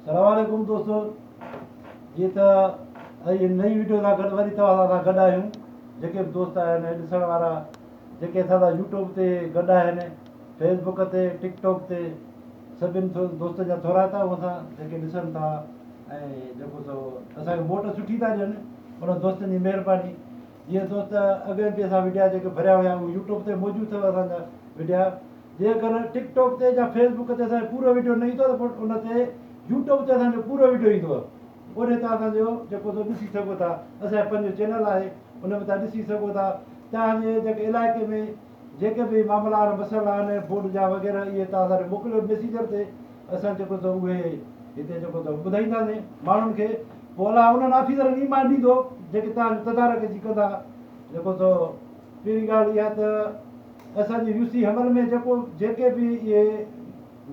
सलामकुम दोस्तों, ये तो ये नई वीडियो सां गॾु वरी तव्हां सां गॾु आहियूं। जेके बि दोस्त आहिनि ॾिसण वारा, जेके असां यूट्यूब ते गॾु आहिनि, फेसबुक ते, टिकटॉक ते, सभिनि दोस्त जा थोरा था असां जेके ॾिसनि था ऐं जेको सो असांखे वोट सुठी था ॾियनि, उन दोस्तनि जी महिरबानी। इहे दोस्त अॻे बि असां विडिया जेके भरिया हुया उहे यूट्यूब ते मौजूदु अथव असांजा विडिया। जेकर टिकटॉक ते या फेसबुक ते असांजो पूरो वीडियो न ईंदो त पोइ उन ते यूट्यूब ते असांजो पूरो वीडियो ईंदो आहे। उन ते असांजो जेको सो ॾिसी सघो था। असांजो पंहिंजो चैनल आहे, उन में तव्हां ॾिसी सघो था। तव्हांजे जेके इलाइक़े में जेके बि मामला आहिनि, मसइला आहिनि, फूड जा वग़ैरह, इहे तव्हां असांखे मोकिलियो मैसेंजर ते। असां जेको सो उहे हिते जेको सो ॿुधाईंदासीं माण्हुनि खे। पोइ अलाए उन्हनि ऑफिसरनि ईमान ॾींदो जेके तव्हां तदारक जी कंदा। जेको सो पहिरीं ॻाल्हि इहा त असांजी यूसी अमल में जेके बि इहे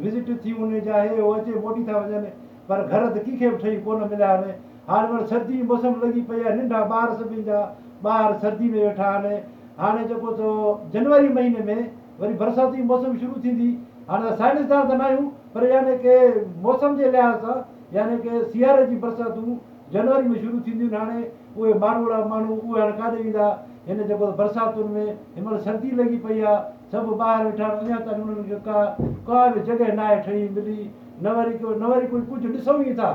विज़िट थी वञे चाहे उहो अचे मोटी था वञनि, पर घर त कंहिंखे बि ठही कोन मिलिया आहिनि। हाणे वरी सर्दी जी मौसम लॻी पई आहे, नंढा ॿार सभिनी जा ॿार सर्दी में वेठा आहिनि। हाणे जेको सो जनवरी महीने में वरी बरसाती मौसम शुरू थींदी। हाणे साइंसदान त न आहियूं, पर यानी की मौसम जे लिहाज़ सां यानी की सियारे जी बरसातूं जनवरी में शुरू थींदियूं आहिनि। हाणे उहे मारूड़ा माण्हू उहे हाणे काॾे ईंदा हिन जेको बरसातुनि में? हिन महिल सर्दी लॻी पई आहे, सभु ॿाहिरि वेठा आहिनि, अञा ताईं उन्हनि खे का बि जॻह न आहे ठही मिली। न वरी कोई कुझु ॾिसूं ई था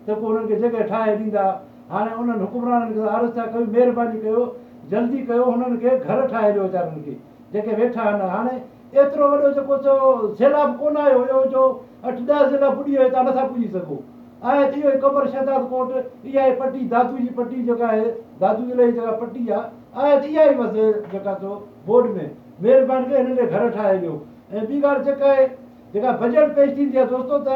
त पोइ उन्हनि खे जॻह ठाहे ॾींदा। हाणे उन्हनि हुकुमराननि खे अर्ज़ु था कयूं, महिरबानी कयो, जल्दी कयो, हुननि खे घर ठाहे ॾियो वीचारनि खे जेके वेठा आहिनि। हाणे एतिरो वॾो जेको सो सैलाब कोन आयो हुयो जो 8-10 ज़िला पुॼी वियो, तव्हां नथा पुॼी सघो। आहे त इहो ई कमर शहदाद कोट, इहा ई पटी, दादू जी पटी जेका आहे, दादू जी जेका पटी आहे त इहा ई बसि जेका सो बोर्ड में महिरबानी करे हिननि खे घर ठाहे ॾियो। ऐं ॿी ॻाल्हि जेका आहे, जेका बजट पेश थींदी आहे दोस्तो, त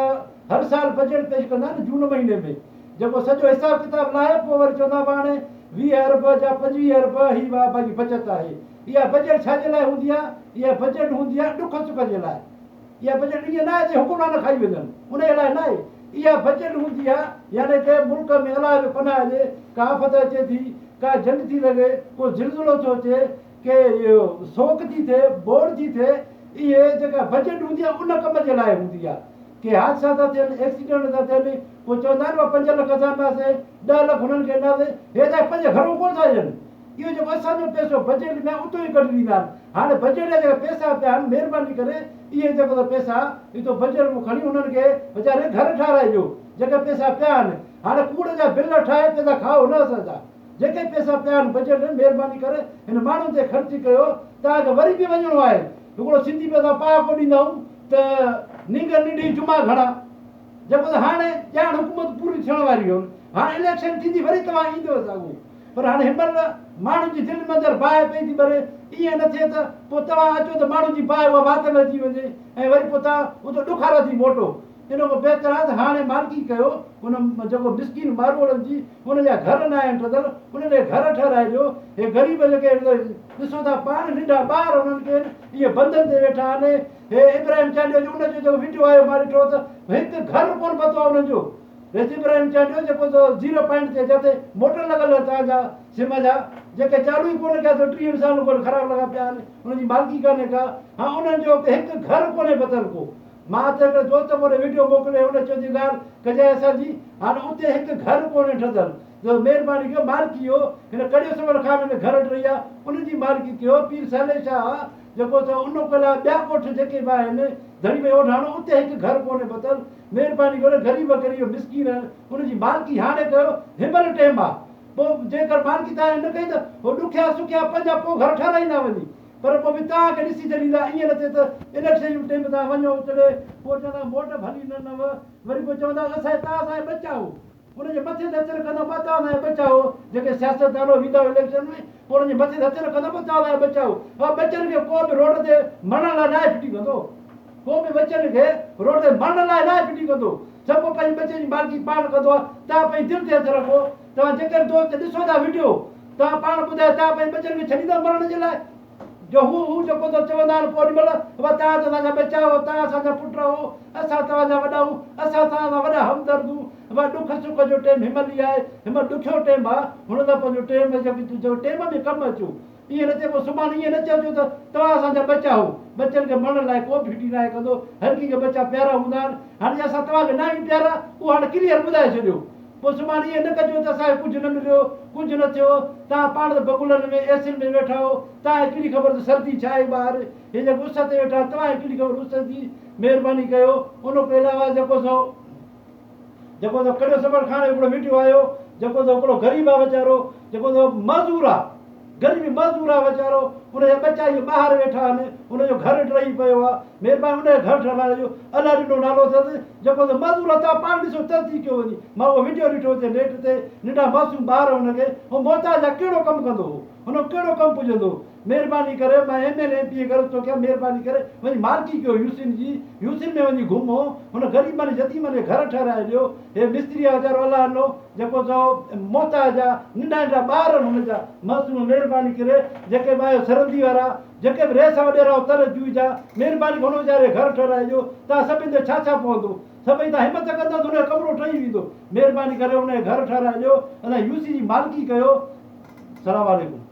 हर साल बजट पेश कंदा आहिनि जून महीने में। जेको सॼो हिसाब किताब लाहे पोइ वरी चवंदा हाणे 20 अरब या 25 अरब ही पंहिंजी बचत आहे। इहा बजट छाजे लाइ हूंदी आहे? इहा बजट हूंदी आहे ॾुख सुख जे लाइ। इहा बजट ईअं न आहे त हुकुमरान खाई वञनि, उन जे लाइ न आहे। इहा बजट हूंदी आहे यानी की मुल्क में अलाए बि पनाह हुजे, का आफ़त अचे थी, का जंग थी लॻे, को ज़िलज़िलो थो अचे, के इहो सोक थी थिए, बोड़ थी थिए, इहे जेका बजट हूंदी आहे उन कम जे लाइ हूंदी आहे। के हादसा था थियनि, एक्सीडेंट था थियनि, पोइ चवंदा आहिनि 5 लख असां ॾींदासीं, 10 लख हुननि खे ॾींदासीं। हे त पंहिंजे घरों कोन था ॾियनि। इहो जेको असांजो पैसो बजट में उतो ई कढी ॾींदा आहिनि। हाणे बजट जा जेका पैसा पिया आहिनि, महिरबानी करे इहे जेको पैसा इतो बजट में खणी उन्हनि खे वीचारे घर ठाराए ॾियो जेके पैसा पिया आहिनि। हाणे कूड़ जा बिल ठाहे पैसा खाओ न असांजा। जेके पैसा पिया आहिनि बजट में, महिरबानी करे हिन माण्हुनि ते ख़र्च कयो। तव्हांखे वरी बि वञिणो आहे, हिकिड़ो सिंधी में असां पा को ॾींदा आहियूं त निंग निंढी जुमा घणा। जेको त हाणे ॼाण हुकूमत पूरी थियण वारी हुयूं, हाणे इलेक्शन थींदी वरी तव्हां ईंदव साॻियो। पर हाणे हिन महिल माण्हुनि जी दिलि में अंदरि बाहि पई थी भरे। ईअं न थिए त पोइ तव्हां अचो त माण्हुनि जी बाहि उहा वात में अची वञे ऐं वरी पोइ तव्हां उते ॾुखारा थी मोटो। इन खां बहितर आहे त हाणे मालिकी कयो हुन जेको मिसकिन मारोड़नि जी, हुन जा घर न आहिनि ठहियल, उन्हनि खे घर ठाराए ॾियो। हे ग़रीब जेके ॾिसो था पाण नंढा ॿार हुननि खे इहे बंधनि ते वेठा आहिनि। हे इब्राहिम चांडियो जो उनजो जेको वीडियो आयो मां ॾिठो त हिकु घर कोन पतो आहे हुननि जो। इब्राहिम चांडियो जेको 0 पॉइंट ते जिते मोटर लॻल आहे तव्हांजा सिम जा, जेके चालू ई कोन कया, 30 साल कोन ख़राबु लॻा पिया आहिनि, हुनजी मालिकी कान्हे का। हा, उन्हनि जो हिकु घर कोन्हे पतल को। मां त हिकिड़े दोस्त मूंखे वीडियो मोकिलियो, हुन चयो थी ॻाल्हि कजांइ असांजी, हाणे उते हिकु घर कोन्हे ठहियल। त महिरबानी कयो, मालिकी इहो हिन कड़ियो सवल खान में घर ठही आहे, उनजी मालिकी कयो। पीर साले शाह जेको उन पहिला ॿिया कोठ जेके बि आहिनि धड़ी में ओढाणो, उते हिकु घर कोन्हे पतल। महिरबानी करे ग़रीब ग़रीब मिसकीन उनजी मालिकी हाणे कयो, हिनमहिल टाइम आहे। पोइ जेकर मालिकी तव्हां न कई त उहो ॾुखिया सुखिया पंहिंजा पोइ घर ठाराईंदा वञी। पर पोइ बि तव्हांखे ॾिसी छॾींदा। ईअं न थिए त इलेक्शन जे टाइम तव्हां वञो उते पोइ चवंदा वोट भली न वरी पोइ चवंदा असांजे तव्हां असांजे बचाओ। हुनजे मथे ते हथ रखंदा तव्हां असांजे बचाओ। जेके सियासतदान ईंदा इलेक्शन में, पोइ हुनजे मथे ते हथ रखंदा तव्हां असांजे बचाओ। हा, बचनि खे को बि रोड ते मरण लाइ न फिटी कंदो। को बि बचनि खे रोड ते मरण लाइ न फिटी कंदो। सभु पंहिंजे बचे जी मालिकी पाण कंदो आहे। तव्हां पंहिंजी दिलि ते हथ रखो। तव्हां जेके दोस्त ॾिसो था वीडियो, तव्हां पाण ॿुधायो तव्हां पंहिंजे बचनि खे छॾींदा मरण जे लाइ? जो हू जेको त चवंदा आहिनि पोइ ओॾी महिल तव्हां त असांजा बचाओ, तव्हां असांजा पुट हो, असां तव्हांजा वॾा आहियूं, असां तव्हांजा वॾा हमदर्द हूं। ॾुख सुख जो टाइम हिनमहिल ई आहे, हिनमहिल ॾुखियो टाइम आहे। हुन त पंहिंजो टाइम में कमु अचो। ईअं न चइबो सुभाणे ईअं न चइजो त तव्हां असांजा बचा हो बचनि खे मरण लाइ को बि फिटी न आहे कंदो हर कंहिंखे बचा प्यारा हूंदा आहिनि हाणे असां तव्हांखे न आहियूं प्यारा उहो हाणे क्लियर ॿुधाए छॾियो पोइ सुभाणे ईअं न कजो त असांखे कुझु न मिलियो कुझु न थियो तव्हां पाण त बगुलनि में एसिड में वेठा हो तव्हांखे कहिड़ी ख़बर त सर्दी छा आहे ॿाहिरि हे जेको उस ते वेठा तव्हांखे कहिड़ी ख़बर उस जी महिरबानी कयो उन खां अलावा जेको कॾहिं सबर खान हिकिड़ो वीडियो आयो जेको हिकिड़ो ग़रीब आहे वीचारो जेको मज़दूर आहे गरीबी मज़दूर आहे वीचारो उनजा बचा इहे ॿाहिरि वेठा आहिनि उनजो घर टही पियो आहे महिरबानी उनजे घर ठहाराइजो अलाह ॾिनो नालो अथसि जेको मज़दूर आहे तव्हां पाण ॾिसो तरसी कयो वञी मां उहो वीडियो ॾिठो हुते नेट ते नंढा मासूम ॿार हुनखे उहो मोहताज आहे कहिड़ो कमु कंदो हो हुन कहिड़ो कमु पुॼंदो महिरबानी करे मां MLA MP करे थो कयां महिरबानी करे वञी मालिकी कयो यूसिन में वञी घुमो हुन ग़रीबनि यतीमनि खे घर ठहिराए ॾियो हे मिस्त्री आहे वीचारो अलाह ॾिनो जेको मोहताज आहे नंढा नंढा ॿार आहिनि हुनजा मासूम महिरबानी करे जेके ॿाहिरि सरहदी वारा जेके बि रेस वॾेरा तर जूई जा महिरबानी हुन वीचारे घर ठहिराइजो तव्हां सभिनि ते छा छा पवंदो सभई तव्हां हिमत कंदा त हुनजो कमिरो ठही वेंदो महिरबानी करे हुनजे घर ठहिराइजो असां यूसी जी मालिकी कयो सलाम वालेकुम।